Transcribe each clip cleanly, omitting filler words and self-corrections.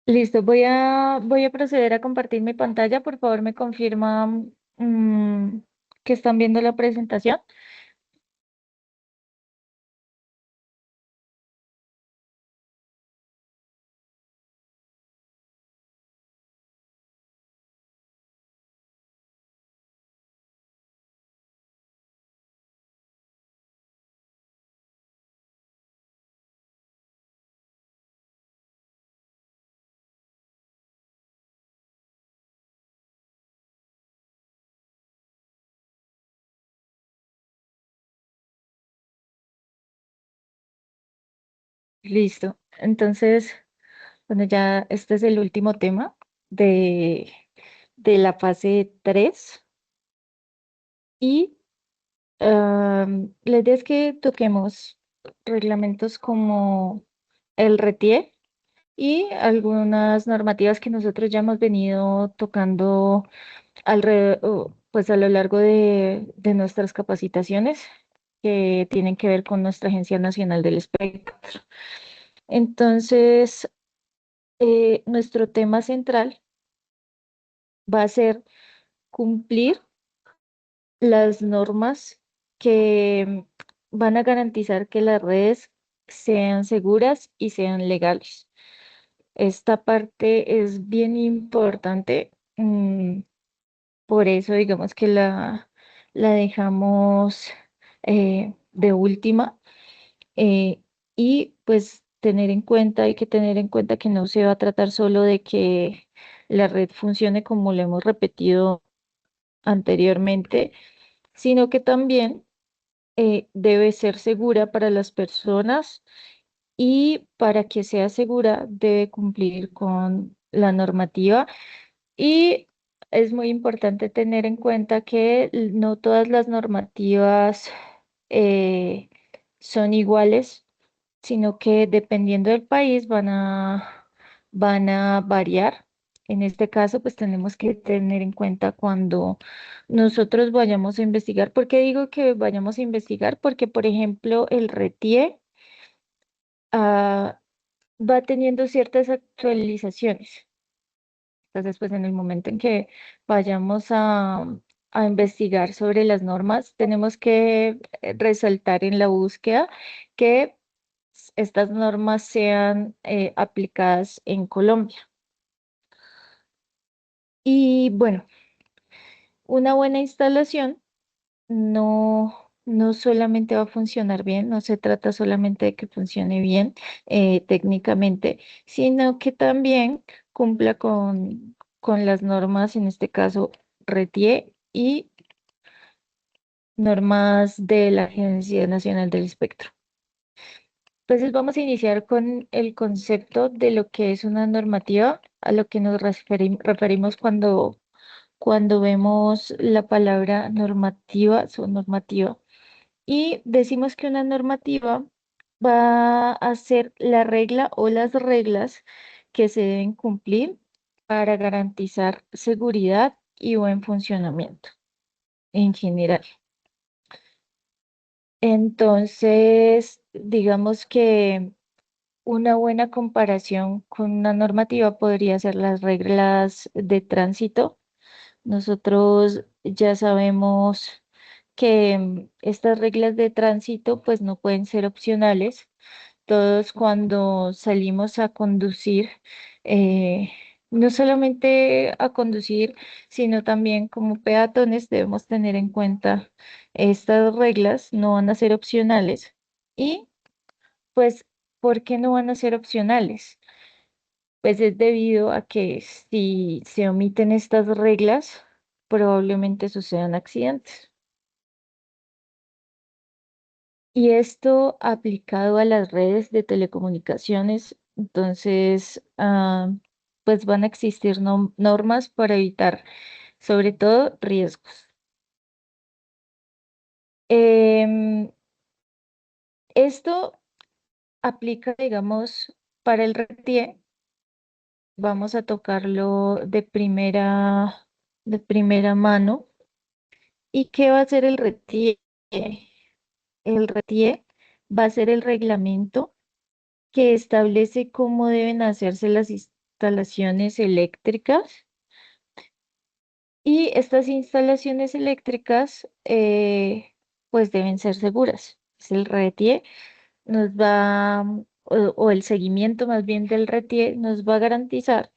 Listo, voy a proceder a compartir mi pantalla. Por favor, me confirma mm, que están viendo la presentación. Listo. Entonces, bueno, ya este es el último tema de, de la fase 3 y la idea es que toquemos reglamentos como el RETIE y algunas normativas que nosotros ya hemos venido tocando pues a lo largo de nuestras capacitaciones que tienen que ver con nuestra Agencia Nacional del Espectro. Entonces, nuestro tema central va a ser cumplir las normas que van a garantizar que las redes sean seguras y sean legales. Esta parte es bien importante, por eso digamos que la dejamos de última, y pues hay que tener en cuenta que no se va a tratar solo de que la red funcione como lo hemos repetido anteriormente, sino que también debe ser segura para las personas y para que sea segura debe cumplir con la normativa. Y es muy importante tener en cuenta que no todas las normativas eh, son iguales, sino que dependiendo del país van a variar. En este caso, pues tenemos que tener en cuenta cuando nosotros vayamos a investigar. ¿Por qué digo que vayamos a investigar? Porque, por ejemplo, el RETIE ah, va teniendo ciertas actualizaciones. Entonces, pues en el momento en que vayamos a investigar sobre las normas, tenemos que resaltar en la búsqueda que estas normas sean aplicadas en Colombia. Y bueno, una buena instalación no solamente va a funcionar bien, no se trata solamente de que funcione bien técnicamente, sino que también cumpla con las normas, en este caso RETIE y normas de la Agencia Nacional del Espectro. Entonces vamos a iniciar con el concepto de lo que es una normativa, a lo que nos referimos cuando vemos la palabra normativa, su normativa. Y decimos que una normativa va a ser la regla o las reglas que se deben cumplir para garantizar seguridad y buen funcionamiento en general. Entonces, digamos que una buena comparación con una normativa podría ser las reglas de tránsito. Nosotros ya sabemos que estas reglas de tránsito pues no pueden ser opcionales. Todos cuando salimos a conducir, eh, no solamente a conducir, sino también como peatones debemos tener en cuenta estas reglas, no van a ser opcionales. Y pues, ¿por qué no van a ser opcionales? Pues es debido a que si se omiten estas reglas, probablemente sucedan accidentes. Y esto aplicado a las redes de telecomunicaciones, entonces, pues van a existir normas para evitar, sobre todo, riesgos. Em, Esto aplica, digamos, para el RETIE. Vamos a tocarlo de primera mano. ¿Y qué va a ser el RETIE? El RETIE va a ser el reglamento que establece cómo deben hacerse las instalaciones eléctricas y estas instalaciones eléctricas pues deben ser seguras. Es el RETIE nos va, o el seguimiento más bien del RETIE nos va a garantizar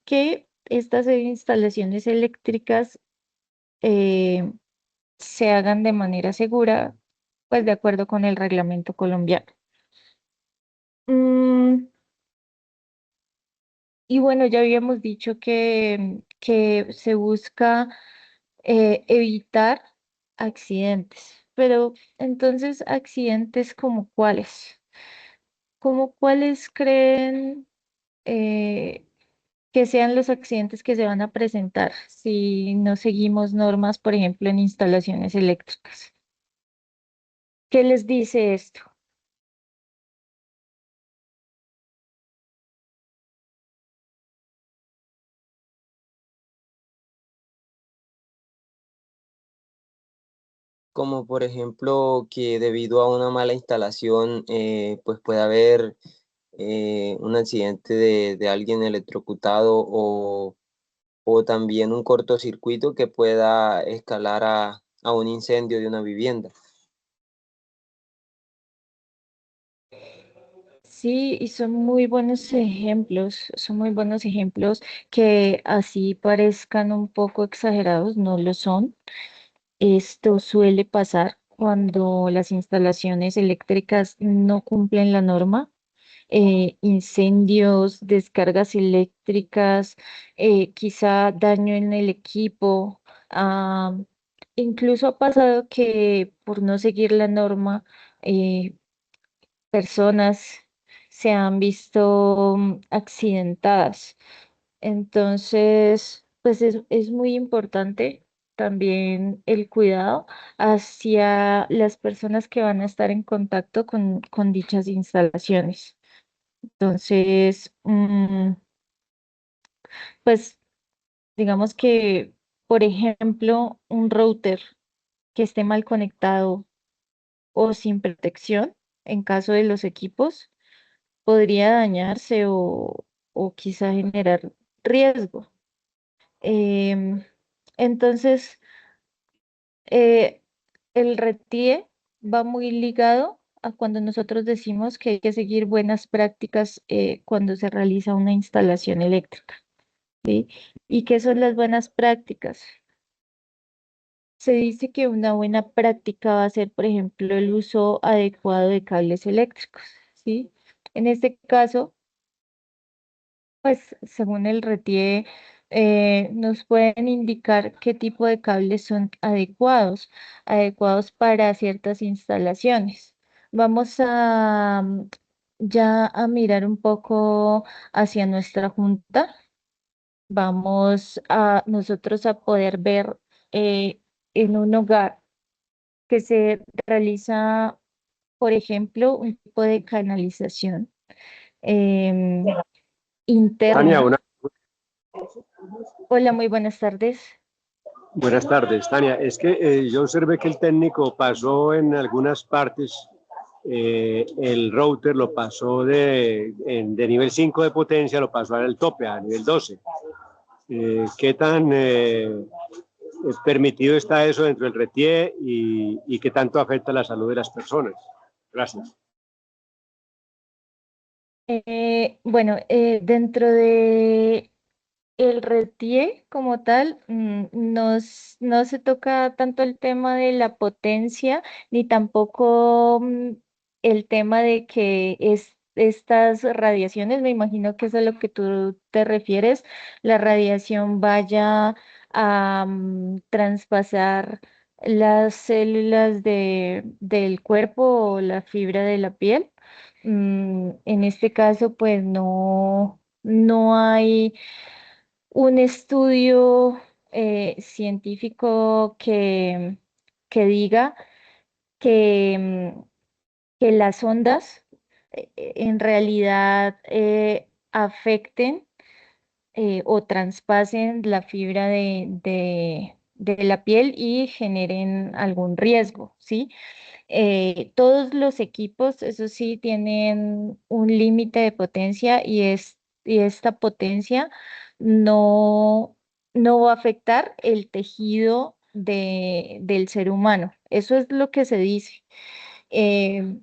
que estas instalaciones eléctricas eh, se hagan de manera segura, pues de acuerdo con el reglamento colombiano. Mm, y bueno, ya habíamos dicho que se busca evitar accidentes, pero entonces accidentes como cuáles, como cuáles creen eh, que sean los accidentes que se van a presentar si no seguimos normas, por ejemplo, en instalaciones eléctricas. ¿Qué les dice esto? Como por ejemplo que debido a una mala instalación, pues puede haber un accidente de alguien electrocutado o también un cortocircuito que pueda escalar a un incendio de una vivienda. Sí, y son muy buenos ejemplos que así parezcan un poco exagerados, no lo son. Esto suele pasar cuando las instalaciones eléctricas no cumplen la norma, incendios, descargas eléctricas, quizá daño en el equipo. ah, Incluso ha pasado que por no seguir la norma, eh, personas se han visto accidentadas. Entonces, pues es muy importante también el cuidado hacia las personas que van a estar en contacto con dichas instalaciones. Entonces, pues digamos que, por ejemplo, un router que esté mal conectado o sin protección, en caso de los equipos, podría dañarse o quizá generar riesgo. Em, entonces, eh, el RETIE va muy ligado a cuando nosotros decimos que hay que seguir buenas prácticas cuando se realiza una instalación eléctrica, ¿sí? ¿Y qué son las buenas prácticas? Se dice que una buena práctica va a ser, por ejemplo, el uso adecuado de cables eléctricos, ¿sí? En este caso, pues según el RETIE, nos pueden indicar qué tipo de cables son adecuados para ciertas instalaciones. Vamos a ya a mirar un poco hacia nuestra junta. Vamos a nosotros a poder ver en un hogar que se realiza, por ejemplo, un tipo de canalización em, Tania, interna. Hola, muy buenas tardes. buenas tardes. Tania, es que yo observé que el técnico pasó en algunas partes, el router lo pasó de nivel 5 de potencia, lo pasó al tope, a nivel 12. ¿Qué tan permitido está eso dentro del RETIE y qué tanto afecta la salud de las personas? Gracias. Bueno, dentro de el RETIE como tal, no se toca tanto el tema de la potencia, ni tampoco el tema de que estas radiaciones, me imagino que es a lo que tú te refieres, la radiación vaya a traspasar las células del cuerpo o la fibra de la piel. En este caso, pues no hay un estudio científico que diga que, que las ondas en realidad afecten o traspasen la fibra de la piel y generen algún riesgo, ¿sí? Todos los equipos, eso sí, tienen un límite de potencia y es y esta potencia no, no va a afectar el tejido del ser humano. Eso es lo que se dice. Eh,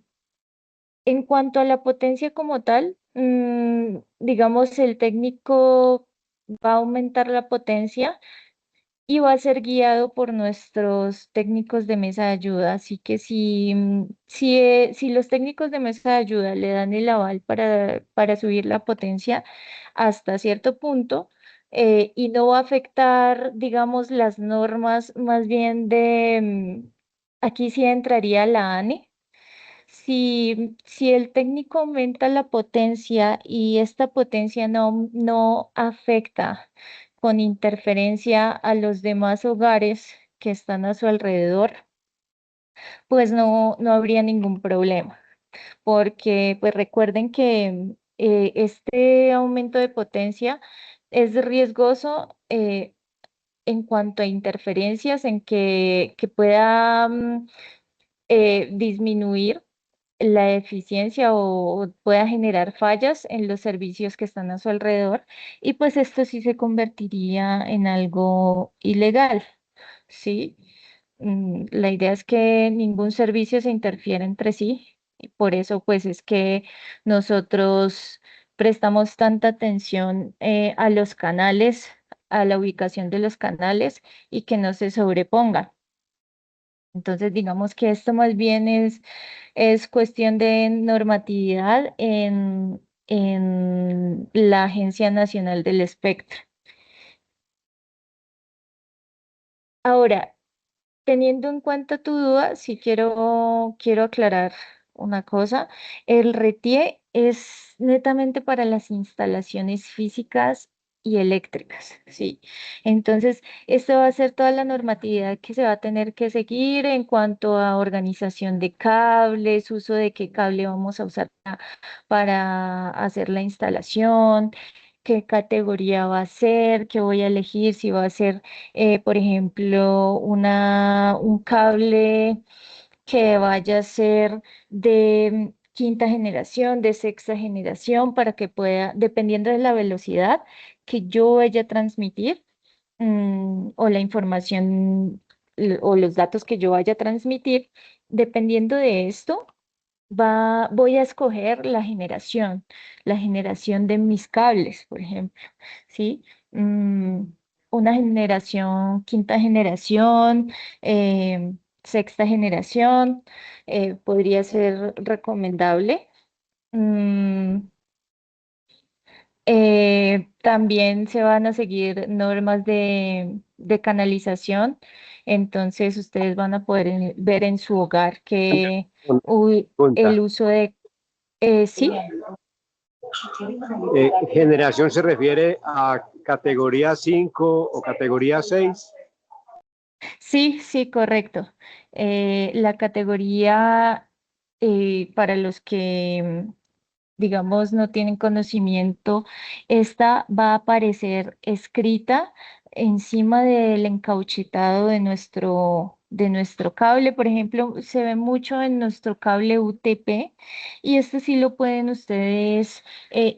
en cuanto a la potencia como tal, digamos, el técnico va a aumentar la potencia y va a ser guiado por nuestros técnicos de mesa de ayuda. Así que si los técnicos de mesa de ayuda le dan el aval para subir la potencia hasta cierto punto, y no va a afectar, digamos, las normas más bien aquí sí entraría la ANE. Si el técnico aumenta la potencia y esta potencia no afecta con interferencia a los demás hogares que están a su alrededor, pues no habría ningún problema. Porque pues recuerden que este aumento de potencia es riesgoso en cuanto a interferencias, en que pueda disminuir la eficiencia o pueda generar fallas en los servicios que están a su alrededor, y pues esto sí se convertiría en algo ilegal, ¿sí? La idea es que ningún servicio se interfiera entre sí, y por eso pues es que nosotros prestamos tanta atención a los canales, a la ubicación de los canales y que no se sobrepongan. Entonces, digamos que esto más bien es cuestión de normatividad en la Agencia Nacional del Espectro. Ahora, teniendo en cuenta tu duda, sí quiero aclarar una cosa. El RETIE es netamente para las instalaciones físicas y eléctricas, ¿sí? Entonces, esto va a ser toda la normatividad que se va a tener que seguir en cuanto a organización de cables, uso de qué cable vamos a usar para hacer la instalación, qué categoría va a ser, qué voy a elegir, si va a ser, por ejemplo, un cable que vaya a ser de quinta generación, de sexta generación, para que pueda, dependiendo de la velocidad que yo vaya a transmitir, o la información o los datos que yo vaya a transmitir, dependiendo de esto voy a escoger la generación de mis cables, por ejemplo, ¿sí? Mm, una generación, quinta generación, sexta generación, podría ser recomendable. Mm, también se van a seguir normas de canalización, entonces ustedes van a poder ver en su hogar que Una el pregunta. uso de sí, ¿Generación se refiere a categoría 5 o categoría 6? sí, correcto. La categoría para los que, digamos, no tienen conocimiento, esta va a aparecer escrita encima del encauchetado de nuestro cable. Por ejemplo, se ve mucho en nuestro cable UTP, y esto sí lo pueden ustedes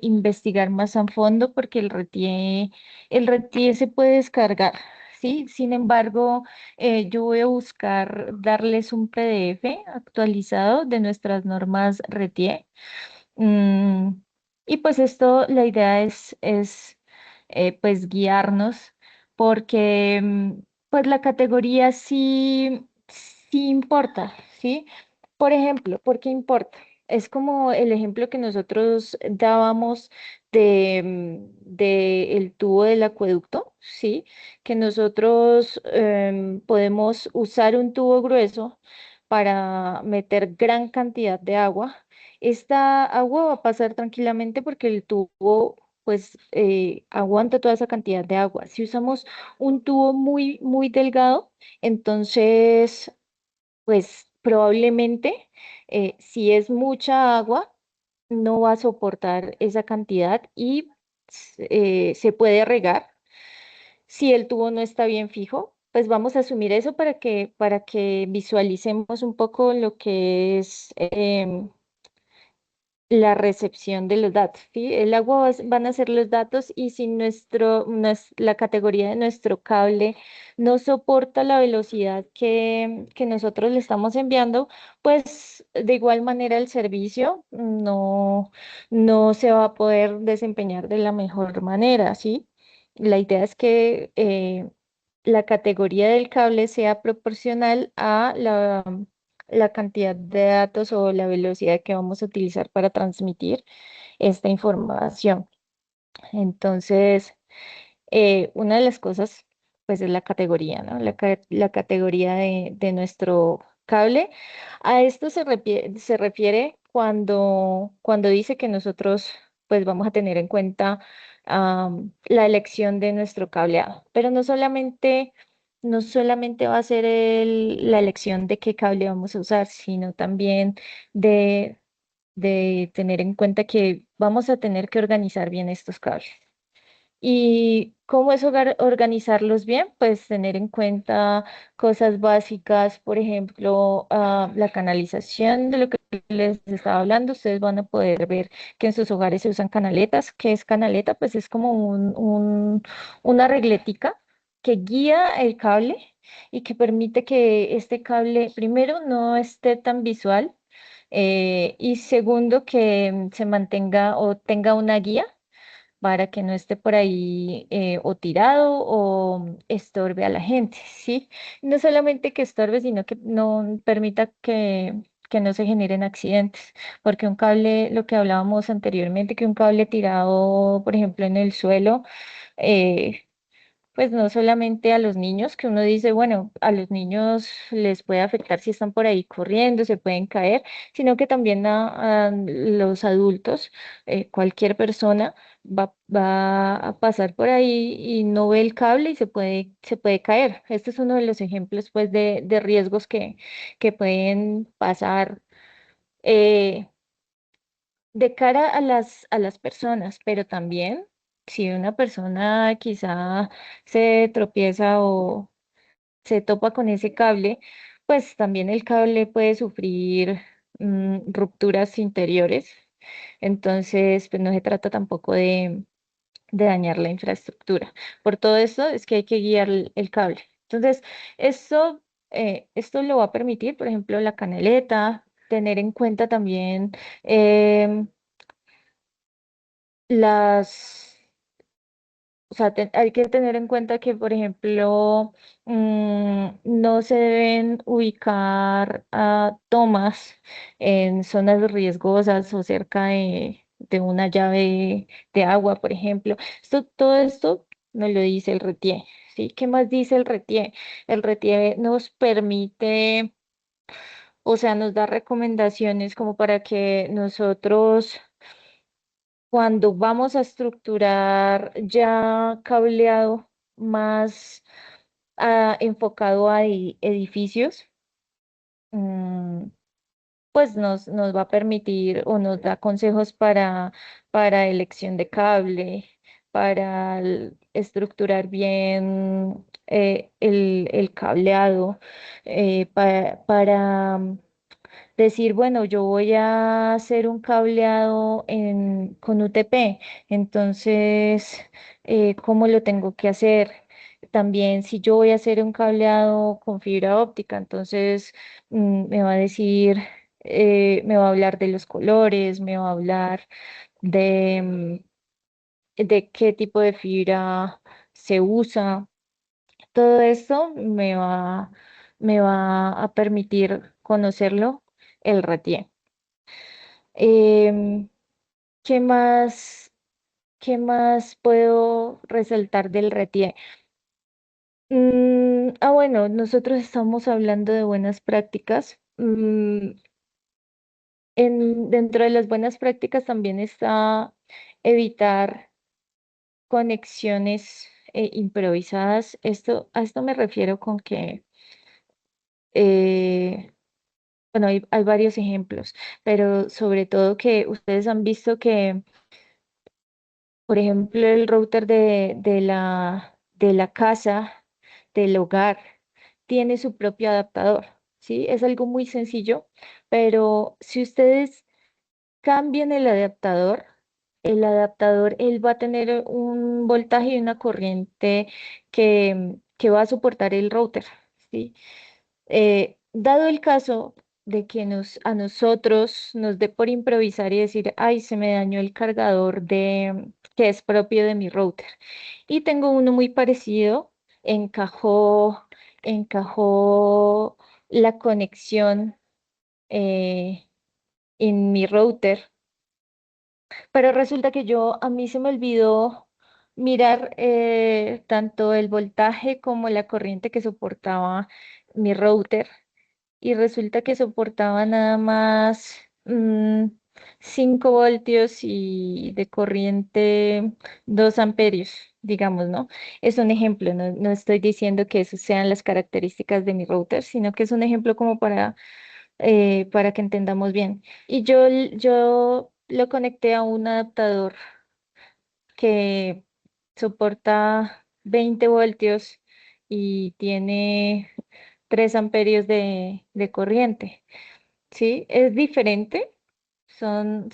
investigar más a fondo porque el RETIE se puede descargar. Sí, sin embargo, yo voy a buscar darles un PDF actualizado de nuestras normas RETIE. Mm, y pues esto, la idea es pues guiarnos porque pues la categoría sí importa, ¿sí? Por ejemplo, ¿por qué importa? Es como el ejemplo que nosotros dábamos de el tubo del acueducto, ¿sí? Que nosotros podemos usar un tubo grueso para meter gran cantidad de agua. Esta agua va a pasar tranquilamente porque el tubo pues aguanta toda esa cantidad de agua. Si usamos un tubo muy delgado, entonces pues probablemente si es mucha agua, no va a soportar esa cantidad y se puede regar. Si el tubo no está bien fijo, pues vamos a asumir eso para que visualicemos un poco lo que es la recepción de los datos, ¿sí? El agua van a ser los datos y si la categoría de nuestro cable no soporta la velocidad que nosotros le estamos enviando, pues de igual manera el servicio no se va a poder desempeñar de la mejor manera, ¿sí? La idea es que la categoría del cable sea proporcional a la cantidad de datos o la velocidad que vamos a utilizar para transmitir esta información. Entonces, una de las cosas, pues, es la categoría, ¿no? La categoría de nuestro cable. A esto se refiere cuando dice que nosotros, pues, vamos a tener en cuenta la elección de nuestro cableado. Pero no solamente va a ser la elección de qué cable vamos a usar, sino también de, de tener en cuenta que vamos a tener que organizar bien estos cables. ¿Y cómo es organizarlos bien? Pues tener en cuenta cosas básicas, por ejemplo, la canalización de lo que les estaba hablando. Ustedes van a poder ver que en sus hogares se usan canaletas. ¿Qué es canaleta? Pues es como una regletica que guía el cable y que permite que este cable, primero, no esté tan visual, y segundo, que se mantenga o tenga una guía para que no esté por ahí o tirado o estorbe a la gente, ¿sí? No solamente que estorbe, sino que no permita que no se generen accidentes, porque un cable, lo que hablábamos anteriormente, que un cable tirado, por ejemplo, en el suelo, eh, pues no solamente a los niños, que uno dice, bueno, a los niños les puede afectar si están por ahí corriendo, se pueden caer, sino que también a los adultos, cualquier persona va a pasar por ahí y no ve el cable y se puede caer. Este es uno de los ejemplos, pues, de riesgos que pueden pasar. eh, de cara a las personas, pero también si una persona quizá se tropieza o se topa con ese cable, pues también el cable puede sufrir rupturas interiores. Entonces, pues no se trata tampoco de dañar la infraestructura. Por todo esto es que hay que guiar el cable. Entonces, esto lo va a permitir, por ejemplo, la canaleta, tener en cuenta también em, las, o sea, hay que tener en cuenta que, por ejemplo, no se deben ubicar tomas en zonas riesgosas o cerca de una llave de agua, por ejemplo. Todo esto nos lo dice el RETIE, ¿sí? ¿Qué más dice el RETIE? El RETIE nos permite, o sea, nos da recomendaciones como para que nosotros cuando vamos a estructurar ya cableado más enfocado a edificios, mm, pues nos va a permitir o nos da consejos para elección de cable, para estructurar bien el cableado, para decir, bueno, yo voy a hacer un cableado con UTP, entonces, ¿cómo lo tengo que hacer? También si yo voy a hacer un cableado con fibra óptica, entonces me va a decir, me va a hablar de los colores, me va a hablar de qué tipo de fibra se usa. Todo esto me va a permitir conocerlo el RETIE. Em, ¿qué más, qué más puedo resaltar del RETIE? Bueno, nosotros estamos hablando de buenas prácticas. Dentro de las buenas prácticas también está evitar conexiones improvisadas. A esto me refiero con que eh, bueno, hay varios ejemplos, pero sobre todo que ustedes han visto que, por ejemplo, el router de la casa, del hogar, tiene su propio adaptador, ¿sí? Es algo muy sencillo, pero si ustedes cambien el adaptador, él va a tener un voltaje y una corriente que va a soportar el router, ¿sí? Dado el caso de que a nosotros nos dé por improvisar y decir, ay, se me dañó el cargador que es propio de mi router. Y tengo uno muy parecido, encajó, encajó la conexión en mi router, pero resulta que a mí se me olvidó mirar tanto el voltaje como la corriente que soportaba mi router y resulta que soportaba nada más 5 voltios y de corriente 2 amperios, digamos, ¿no? Es un ejemplo, no estoy diciendo que esas sean las características de mi router, sino que es un ejemplo como para que entendamos bien. Y yo lo conecté a un adaptador que soporta 20 voltios y tiene 3 amperios de corriente. Sí, es diferente, son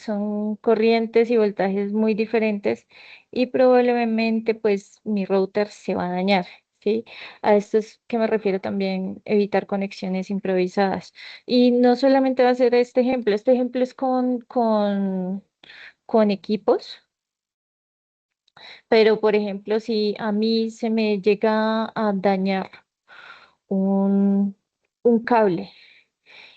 corrientes y voltajes muy diferentes y probablemente pues mi router se va a dañar, ¿sí? A esto es que me refiero también evitar conexiones improvisadas. Y no solamente va a ser este ejemplo es con equipos, pero por ejemplo, si a mí se me llega a dañar un, un cable,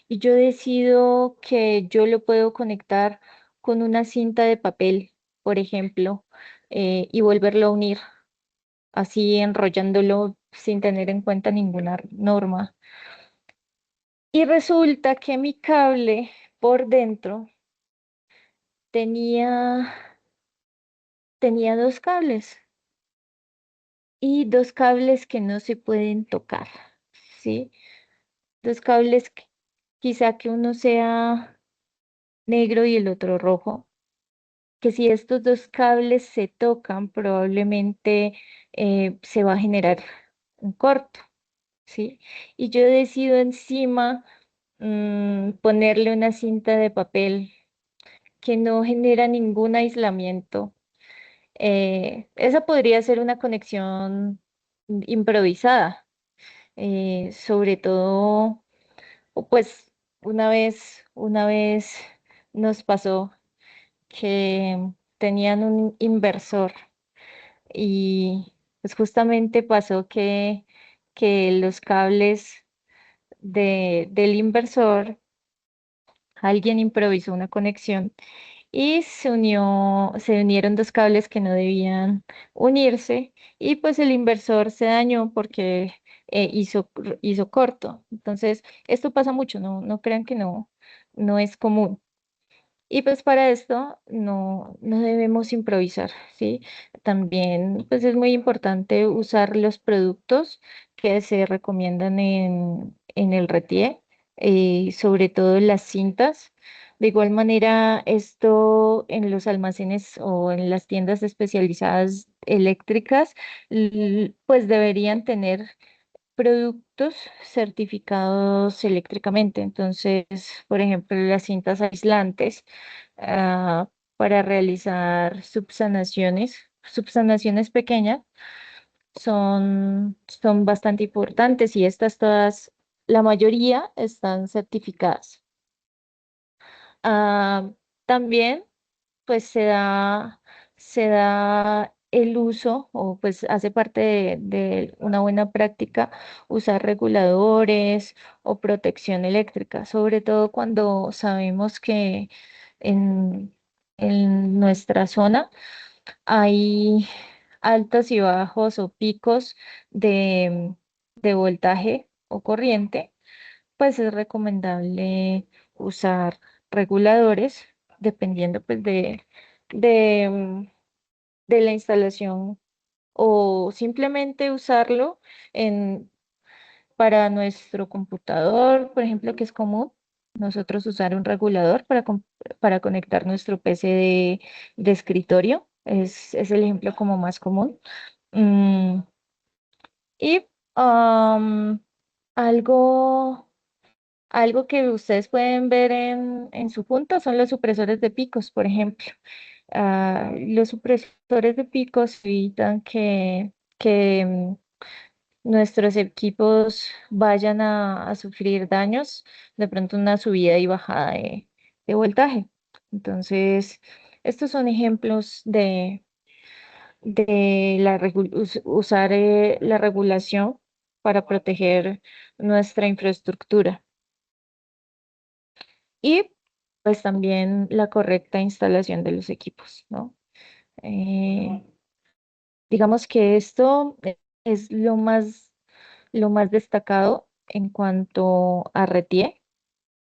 y yo decido que yo lo puedo conectar con una cinta de papel, por ejemplo, y volverlo a unir, así enrollándolo sin tener en cuenta ninguna norma. Y resulta que mi cable por dentro tenía, tenía dos cables y dos cables que no se pueden tocar, ¿sí? Dos cables quizá que uno sea negro y el otro rojo, que si estos dos cables se tocan, probablemente se va a generar un corto, ¿sí? Y yo decido encima ponerle una cinta de papel que no genera ningún aislamiento. Esa podría ser una conexión improvisada, sobre todo, o pues una vez nos pasó que tenían un inversor y pues justamente pasó que los cables del inversor, alguien improvisó una conexión y se unieron dos cables que no debían unirse y pues el inversor se dañó porque hizo corto. Entonces, esto pasa mucho, no crean que no es común. Y pues para esto no debemos improvisar, ¿sí? También pues es muy importante usar los productos que se recomiendan en el RETIE, sobre todo las cintas. De igual manera, esto en los almacenes o en las tiendas especializadas eléctricas, pues deberían tener productos certificados eléctricamente. Entonces, por ejemplo, las cintas aislantes para realizar subsanaciones pequeñas son bastante importantes y estas todas, la mayoría están certificadas. Ah, también pues se da el uso o pues hace parte de una buena práctica usar reguladores o protección eléctrica, sobre todo cuando sabemos que en, en nuestra zona hay altos y bajos o picos de, de voltaje o corriente, pues es recomendable usar reguladores dependiendo pues de, mm, de la instalación o simplemente usarlo para nuestro computador, por ejemplo, que es común. Nosotros usar un regulador para conectar nuestro PC de escritorio es el ejemplo como más común. Mm, y am, algo Algo que ustedes pueden ver en su punto son los supresores de picos, por ejemplo. Los supresores de picos evitan que nuestros equipos vayan a sufrir daños, de pronto una subida y bajada de voltaje. Entonces, estos son ejemplos de usar la regulación para proteger nuestra infraestructura y pues también la correcta instalación de los equipos, ¿no? Eh, digamos que esto es lo más destacado en cuanto a RETIE.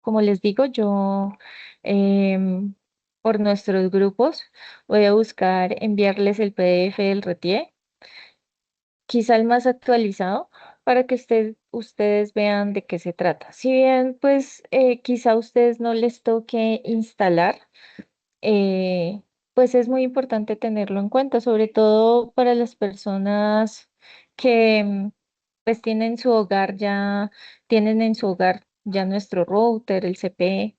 Como les digo, yo em, por nuestros grupos voy a buscar enviarles el PDF del RETIE, quizá el más actualizado, para que ustedes vean de qué se trata. Si bien, pues quizá a ustedes no les toque instalar, eh, pues es muy importante tenerlo en cuenta, sobre todo para las personas que pues tienen en su hogar ya nuestro router, el CPE,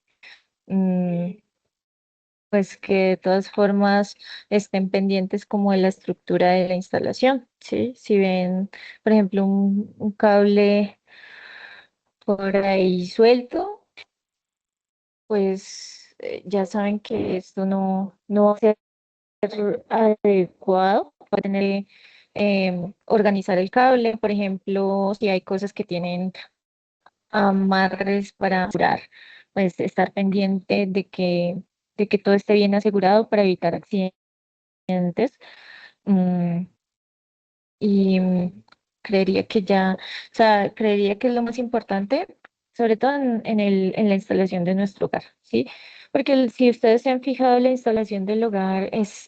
pues que de todas formas estén pendientes como de la estructura de la instalación, ¿sí? Si ven, por ejemplo, un cable por ahí suelto, pues ya saben que esto no va a ser adecuado para tener que organizar el cable. Por ejemplo, si hay cosas que tienen amarres para asegurar, pues estar pendiente de que todo esté bien asegurado para evitar accidentes. Mm, y creería que ya, o sea, creería que es lo más importante, sobre todo en la instalación de nuestro hogar, ¿sí? Porque si ustedes se han fijado, la instalación del hogar es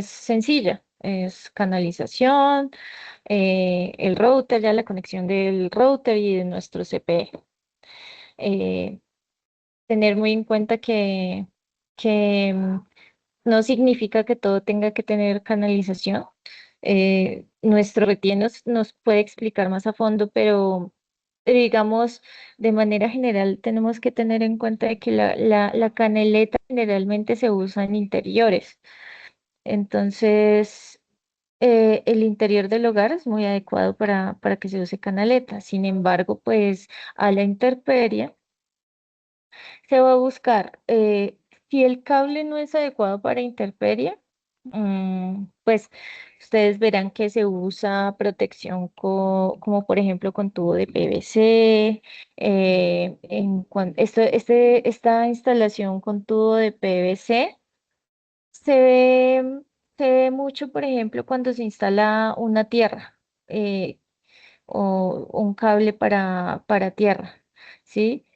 sencilla, es canalización, el router, ya la conexión del router y de nuestro CPE. Eh, tener muy en cuenta que no significa que todo tenga que tener canalización. Nuestro RETIE nos puede explicar más a fondo, pero digamos, de manera general tenemos que tener en cuenta de que la canaleta generalmente se usa en interiores. Entonces, el interior del hogar es muy adecuado para que se use canaleta. Sin embargo, pues a la intemperie se va a buscar, si el cable no es adecuado para intemperie, pues ustedes verán que se usa protección como por ejemplo con tubo de PVC. Esta instalación con tubo de PVC se ve, se ve mucho, por ejemplo, cuando se instala una tierra, eh, o un cable para tierra, ¿sí?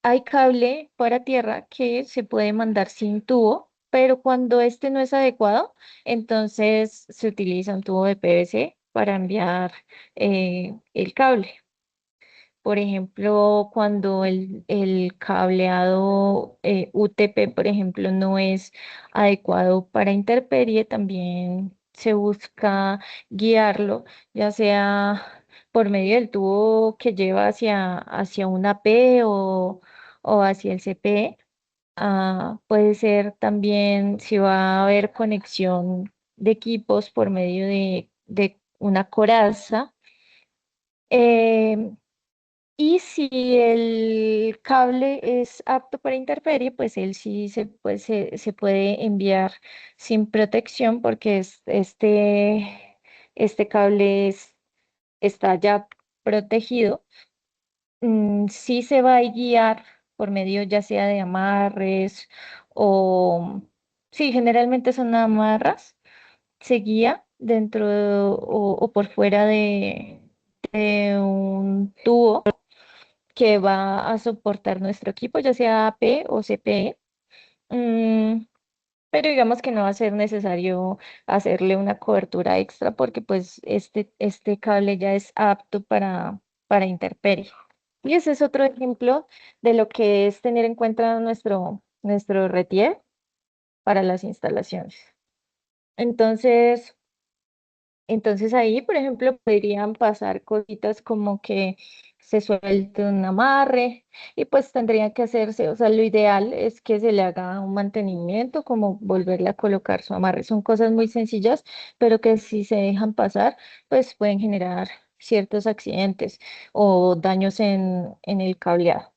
Hay cable para tierra que se puede mandar sin tubo, pero cuando este no es adecuado, entonces se utiliza un tubo de PVC para enviar el cable. Por ejemplo, cuando el cableado UTP, por ejemplo, no es adecuado para intemperie, también se busca guiarlo, ya sea por medio del tubo que lleva hacia una P o hacia el CP. Puede ser también si va a haber conexión de equipos por medio de una coraza. Em, y si el cable es apto para intemperie, pues él sí se puede enviar sin protección porque este cable está ya protegido. Sí se va a guiar por medio ya sea de amarres o, sí, generalmente son amarras, se guía o por fuera de un tubo que va a soportar nuestro equipo, ya sea AP o CPE. Mm, pero digamos que no va a ser necesario hacerle una cobertura extra porque pues este cable ya es apto para intemperie. Y ese es otro ejemplo de lo que es tener en cuenta nuestro RETIE para las instalaciones. Entonces, entonces ahí, por ejemplo, podrían pasar cositas como que se suelte un amarre y pues tendría que hacerse, o sea, lo ideal es que se le haga un mantenimiento, como volverle a colocar su amarre. Son cosas muy sencillas, pero que si se dejan pasar, pues pueden generar ciertos accidentes o daños en el cableado.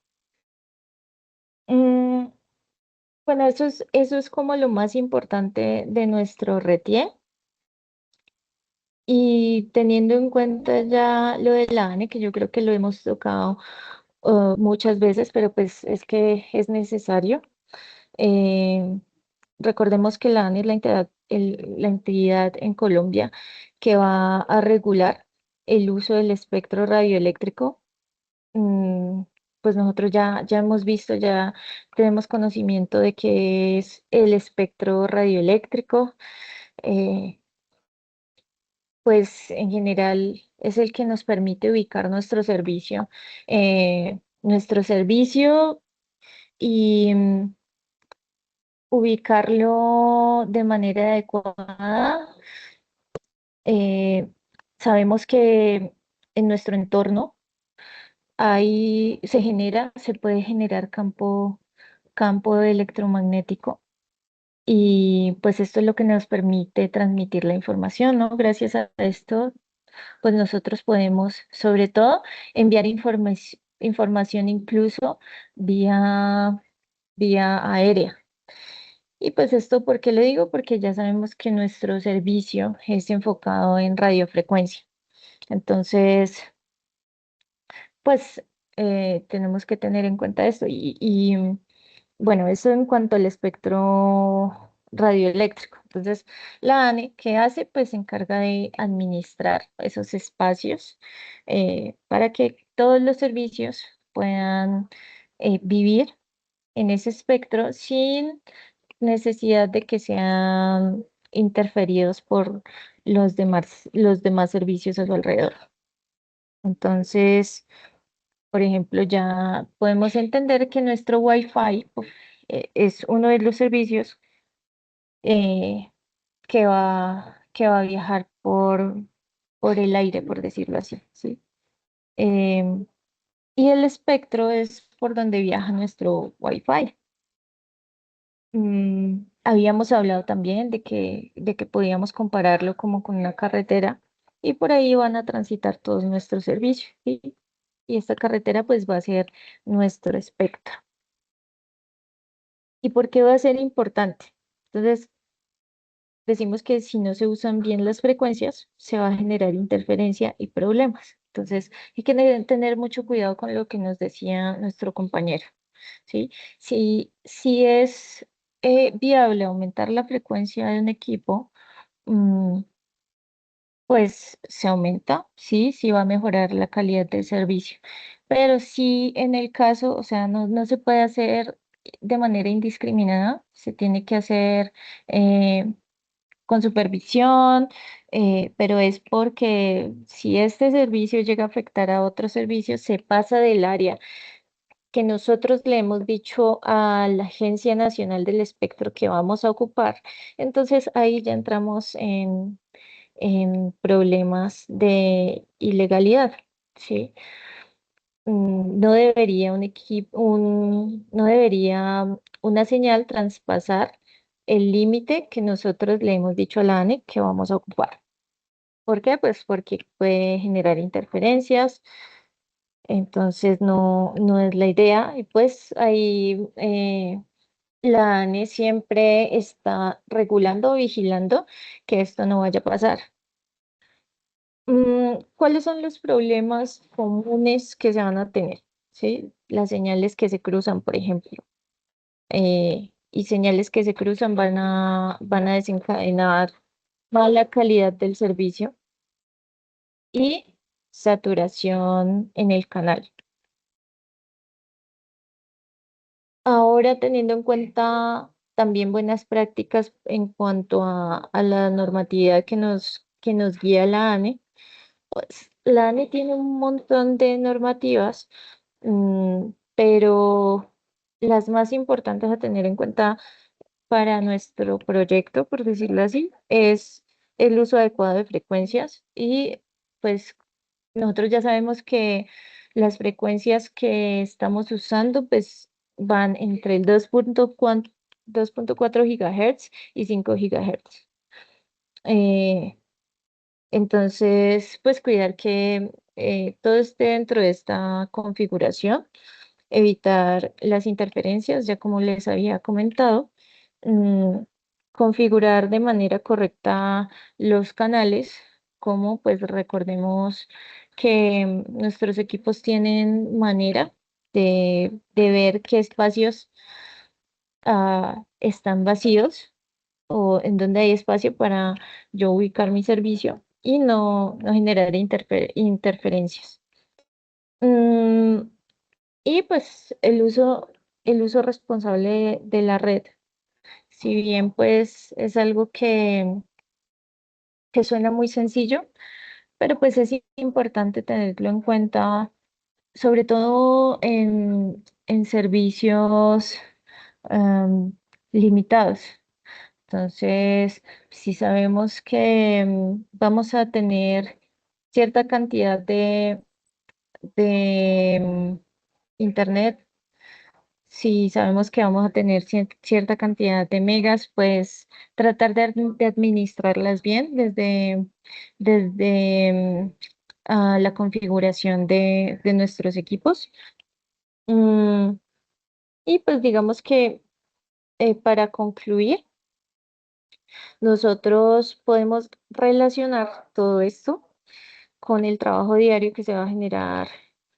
Mm, bueno, eso es como lo más importante de nuestro RETIE. Y teniendo en cuenta ya lo de la ANE, que yo creo que lo hemos tocado muchas veces, pero pues es que es necesario. eh, Recordemos que la ANE es la entidad en Colombia que va a regular el uso del espectro radioeléctrico. Mm, pues nosotros ya hemos visto, ya tenemos conocimiento de qué es el espectro radioeléctrico. eh, pues en general es el que nos permite ubicar nuestro servicio y ubicarlo de manera adecuada. Eh, Sabemos que en nuestro entorno se puede generar campo electromagnético. Y pues esto es lo que nos permite transmitir la información, ¿no? Gracias a esto pues nosotros podemos, sobre todo, enviar información incluso vía, vía aérea. Y pues esto, ¿por qué lo digo? Porque ya sabemos que nuestro servicio es enfocado en radiofrecuencia. Entonces, pues tenemos que tener en cuenta esto. Bueno, eso en cuanto al espectro radioeléctrico. Entonces, la ANE, ¿qué hace? Pues se encarga de administrar esos espacios para que todos los servicios puedan vivir en ese espectro sin necesidad de que sean interferidos por los demás servicios a su alrededor. Entonces, por ejemplo, ya podemos entender que nuestro Wi-Fi es uno de los servicios eh, que va a viajar por el aire, por decirlo así, ¿sí? Em, y el espectro es por donde viaja nuestro Wi-Fi. Habíamos hablado también de que podíamos compararlo como con una carretera y por ahí van a transitar todos nuestros servicios, ¿sí? Y esta carretera pues va a ser nuestro espectro. ¿Y por qué va a ser importante? Entonces, decimos que si no se usan bien las frecuencias, se va a generar interferencia y problemas. Entonces, hay que tener mucho cuidado con lo que nos decía nuestro compañero, ¿sí? Si es viable aumentar la frecuencia de un equipo, mm, pues se aumenta, sí, sí va a mejorar la calidad del servicio. Pero sí en el caso, o sea, no se puede hacer de manera indiscriminada, se tiene que hacer con supervisión, pero es porque si este servicio llega a afectar a otros servicios, se pasa del área que nosotros le hemos dicho a la Agencia Nacional del Espectro que vamos a ocupar. Entonces ahí ya entramos en problemas de ilegalidad, ¿sí? No debería no debería una señal traspasar el límite que nosotros le hemos dicho a la ANE que vamos a ocupar. ¿Por qué? Pues porque puede generar interferencias, entonces no es la idea. Y pues ahí la ANE siempre está regulando, vigilando que esto no vaya a pasar. ¿Cuáles son los problemas comunes que se van a tener? ¿Sí? Las señales que se cruzan, por ejemplo, y señales que se cruzan van a desencadenar mala calidad del servicio y saturación en el canal. Ahora, teniendo en cuenta también buenas prácticas en cuanto a la normatividad que nos guía la ANE, pues la ANE tiene un montón de normativas, pero las más importantes a tener en cuenta para nuestro proyecto, por decirlo así, es el uso adecuado de frecuencias y pues nosotros ya sabemos que Las frecuencias que estamos usando pues van entre el 2.4 GHz y 5 GHz. Eh, entonces, pues cuidar que todo esté dentro de esta configuración, evitar las interferencias, ya como les había comentado, mm, configurar de manera correcta los canales, como pues recordemos que nuestros equipos tienen manera de ver qué espacios están vacíos o en donde hay espacio para yo ubicar mi servicio y no generar interferencias. Mm, y pues el uso responsable de la red. Si bien pues es algo que suena muy sencillo, pero pues es importante tenerlo en cuenta, sobre todo en servicios limitados. Entonces, si sabemos que vamos a tener cierta cantidad de internet, si sabemos que vamos a tener cierta cantidad de megas, pues tratar de administrarlas bien desde la configuración de nuestros equipos. Mm, y pues digamos que para concluir, nosotros podemos relacionar todo esto con el trabajo diario que se va a generar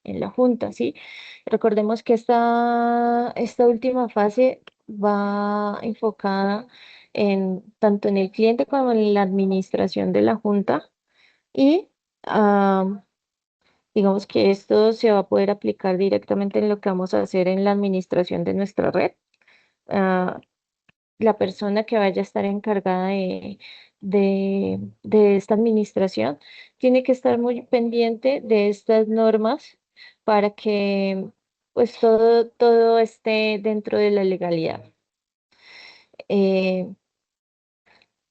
en la junta, ¿sí? Recordemos que esta última fase va enfocada tanto en el cliente como en la administración de la junta y digamos que esto se va a poder aplicar directamente en lo que vamos a hacer en la administración de nuestra red. Ah, la persona que vaya a estar encargada de esta administración tiene que estar muy pendiente de estas normas para que pues todo esté dentro de la legalidad. Eh,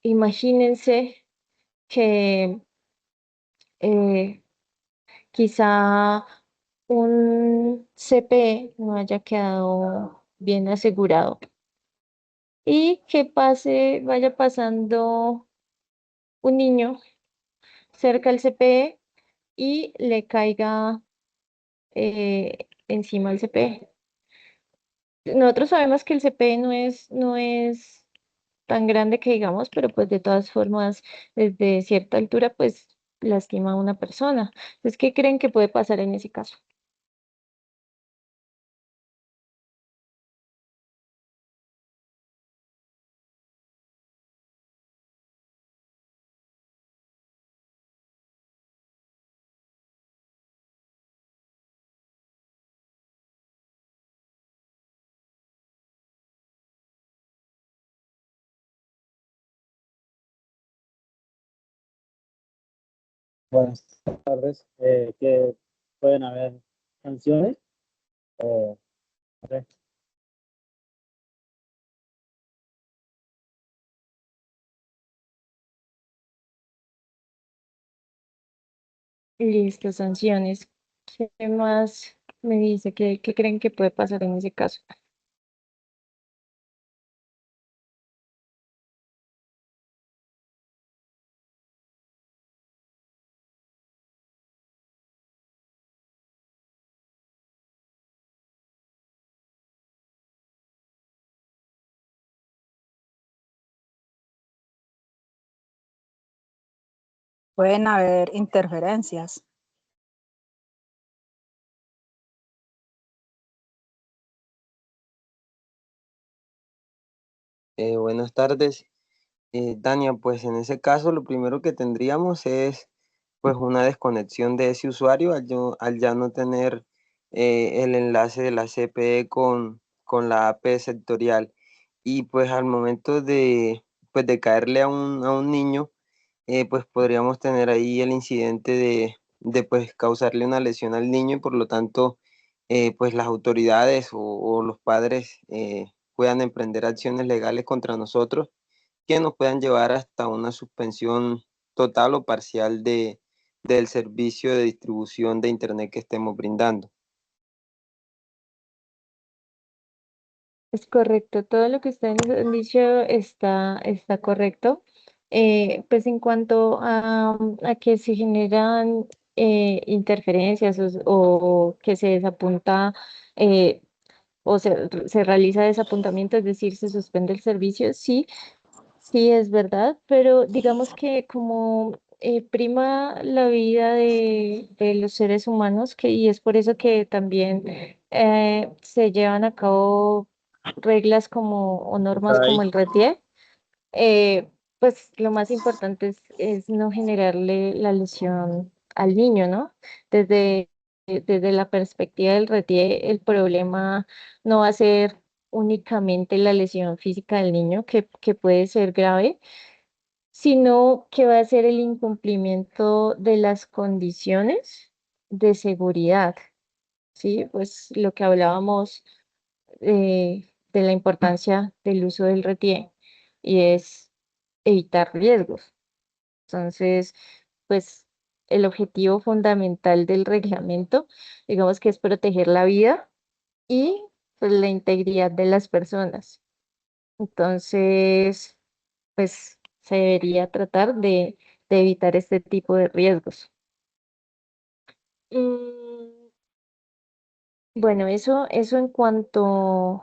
Imagínense que eh, quizá un CPE no haya quedado bien asegurado y que vaya pasando un niño cerca al CPE y le caiga encima el CPE. Nosotros sabemos que el CPE no es tan grande que digamos, pero pues de todas formas, desde cierta altura, pues lastima a una persona. Entonces, ¿qué creen que puede pasar en ese caso? Buenas tardes. Que pueden haber sanciones o no sé. Listo, sanciones. ¿Qué más me dice? ¿Qué creen que puede pasar en ese caso? Pueden haber interferencias. Buenas tardes. Tania, pues en ese caso lo primero que tendríamos es pues una desconexión de ese usuario al ya no tener el enlace de la CPE con la AP sectorial. Y pues al momento pues, de caerle a un niño, pues podríamos tener ahí el incidente de pues causarle una lesión al niño y por lo tanto pues las autoridades o los padres puedan emprender acciones legales contra nosotros que nos puedan llevar hasta una suspensión total o parcial del servicio de distribución de Internet que estemos brindando. Es correcto, todo lo que ustedes han dicho está correcto. Pues en cuanto a que se generan interferencias o que se desapunta eh, o se realiza desapuntamiento, es decir, se suspende el servicio, sí, sí es verdad, pero digamos que como prima la vida de los seres humanos, y es por eso que también se llevan a cabo reglas como o normas como el RETIE, pues lo más importante es no generarle la lesión al niño, ¿no? Desde la perspectiva del RETIE, el problema no va a ser únicamente la lesión física del niño, que puede ser grave, sino que va a ser el incumplimiento de las condiciones de seguridad, ¿sí? Pues lo que hablábamos de la importancia del uso del RETIE y es evitar riesgos. Entonces, pues el objetivo fundamental del reglamento, digamos que es proteger la vida y pues, la integridad de las personas. Entonces, pues se debería tratar de evitar este tipo de riesgos. Mm, bueno, eso en cuanto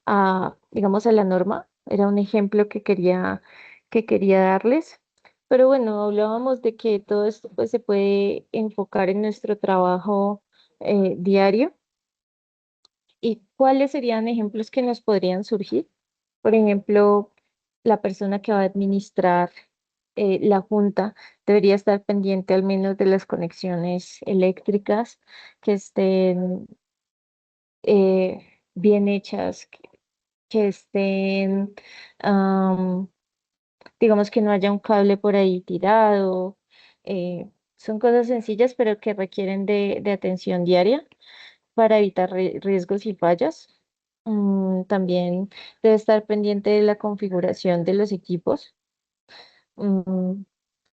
a, digamos, a la norma, era un ejemplo que quería darles. Pero bueno, hablábamos de que todo esto pues, se puede enfocar en nuestro trabajo diario. ¿Y cuáles serían ejemplos que nos podrían surgir? Por ejemplo, la persona que va a administrar la junta debería estar pendiente al menos de las conexiones eléctricas que estén bien hechas, que estén, am, digamos que no haya un cable por ahí tirado. Son cosas sencillas, pero que requieren de atención diaria para evitar riesgos y fallas. También debe estar pendiente de la configuración de los equipos, mm,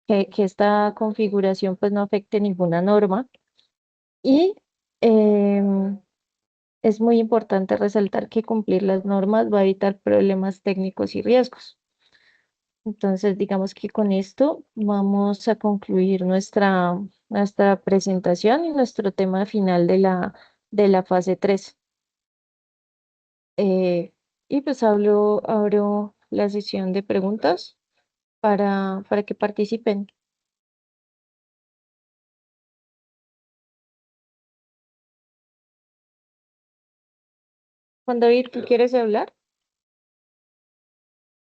que esta configuración pues no afecte ninguna norma. Y em, es muy importante resaltar que cumplir las normas va a evitar problemas técnicos y riesgos. Entonces, digamos que con esto vamos a concluir nuestra presentación y nuestro tema final de la fase 3. Y pues abro la sesión de preguntas para que participen. Juan David, ¿tú quieres hablar?